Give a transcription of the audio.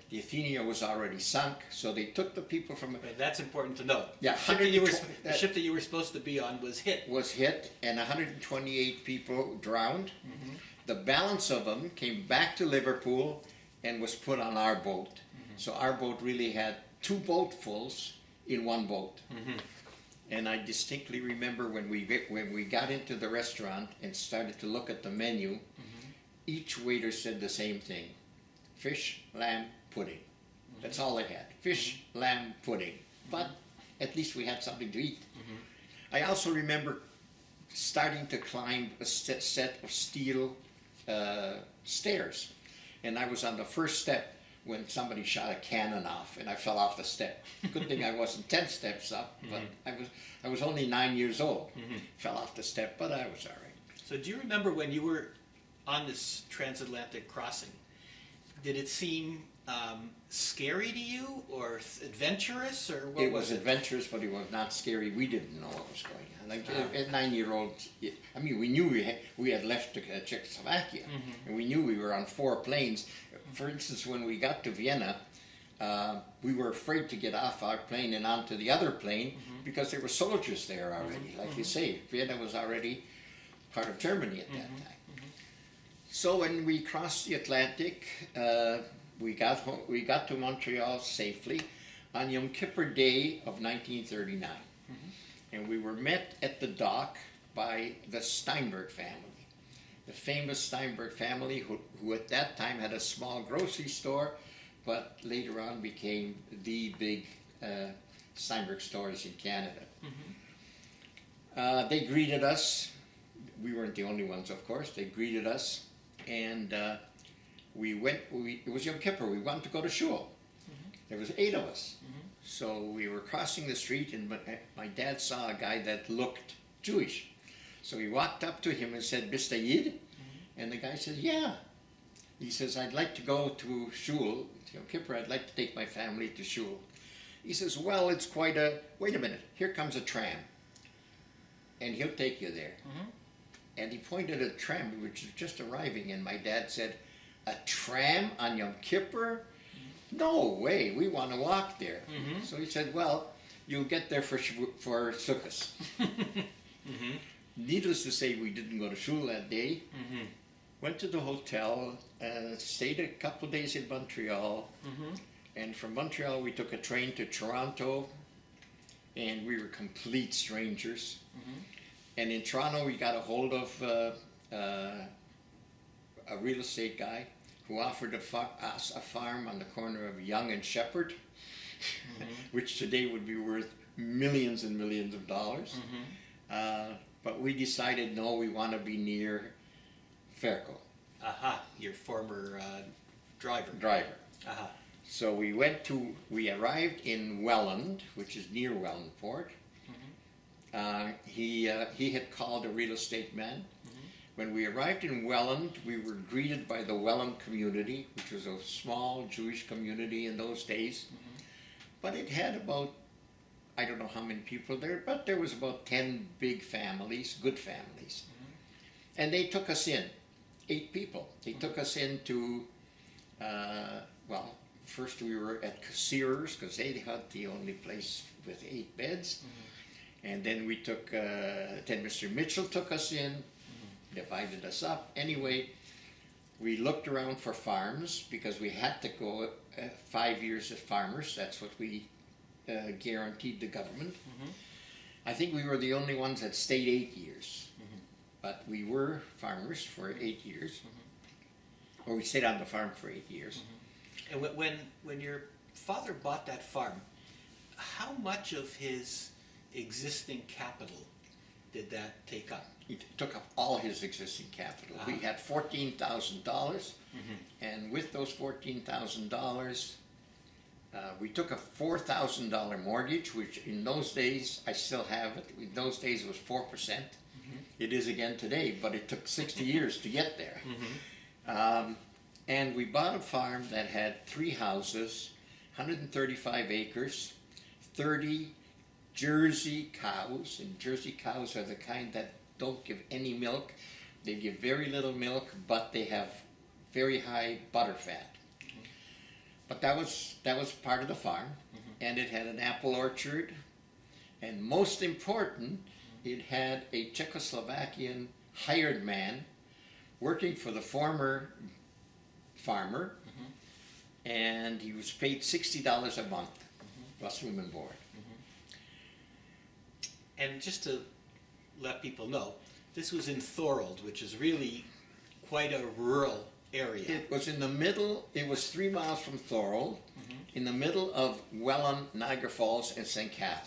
The Athenia was already sunk, so they took the people from... Right, that's important to know. Yeah, The ship that you were supposed to be on was hit. Was hit, and 128 people drowned. The balance of them came back to Liverpool and was put on our boat. So our boat really had 2 boatfuls in one boat. And I distinctly remember when we got into the restaurant and started to look at the menu, each waiter said the same thing: fish, lamb, pudding. That's all they had: fish, lamb, pudding. But at least we had something to eat. I also remember starting to climb a set of steel stairs, and I was on the first step when somebody shot a cannon off, and I fell off the step. Good thing I wasn't 10 steps up, but I was only 9 years old. Fell off the step, but I was all right. So do you remember when you were on this transatlantic crossing, did it seem scary to you, or adventurous, or what? It was adventurous, but it was not scary. We didn't know what was going on. Like at 9-year-olds, I mean, we knew we had left Czechoslovakia, and we knew we were on 4 planes. For instance, when we got to Vienna, we were afraid to get off our plane and onto the other plane because there were soldiers there already. Like you say, Vienna was already part of Germany at that time. So when we crossed the Atlantic, we got to Montreal safely on Yom Kippur Day of 1939. And we were met at the dock by the Steinberg family, the famous Steinberg family who at that time had a small grocery store, but later on became the big Steinberg stores in Canada. They greeted us. We weren't the only ones, of course. They greeted us, and it was Yom Kippur. We wanted to go to shul. There was 8 of us. So we were crossing the street, and my dad saw a guy that looked Jewish. So he walked up to him and said, "Bist Yid?" And the guy said, "Yeah." He says, "I'd like to go to shul, Yom Kippur. I'd like to take my family to shul." He says, "Well, it's quite a... Wait a minute, here comes a tram, and he'll take you there." And he pointed at a tram which was just arriving, and my dad said, "A tram on Yom Kippur? No way, we want to walk there." So he said, "Well, you'll get there for Sukkot." Needless to say, we didn't go to shul that day. Went to the hotel, stayed a couple of days in Montreal, and from Montreal we took a train to Toronto, and we were complete strangers. And in Toronto we got a hold of a real estate guy who offered us a farm on the corner of Yonge and Shepherd, which today would be worth millions and millions of dollars. But we decided, no, we want to be near Ferko. Your former driver. So we arrived in Welland, which is near Wellandport. He had called a real estate man. When we arrived in Welland, we were greeted by the Welland community, which was a small Jewish community in those days. But it had about, I don't know how many people there, but there was about 10 big families, good families. And they took us in, 8 people. They took us into, well, first we were at Cassier's, because they had the only place with 8 beds. And then we took, then Mr. Mitchell took us in, divided us up. Anyway, we looked around for farms because we had to go 5 years as farmers. That's what we guaranteed the government. I think we were the only ones that stayed 8 years, but we were farmers for 8 years, or we stayed on the farm for 8 years. And when your father bought that farm, how much of his existing capital did that take up? He took up all his existing capital. We had $14,000, and with those $14,000, we took a $4,000 mortgage, which in those days, I still have it. In those days, it was 4%. It is again today, but it took 60 years to get there. And we bought a farm that had 3 houses, 135 acres, 30 Jersey cows, and Jersey cows are the kind that don't give any milk. They give very little milk, but they have very high butter fat. But that was part of the farm, and it had an apple orchard, and most important, it had a Czechoslovakian hired man working for the former farmer, and he was paid $60 a month, plus room and board. And just to let people know, this was in Thorold, which is really quite a rural area. It was in the middle, it was 3 miles from Thorold, in the middle of Welland, Niagara Falls, and St. Catharines.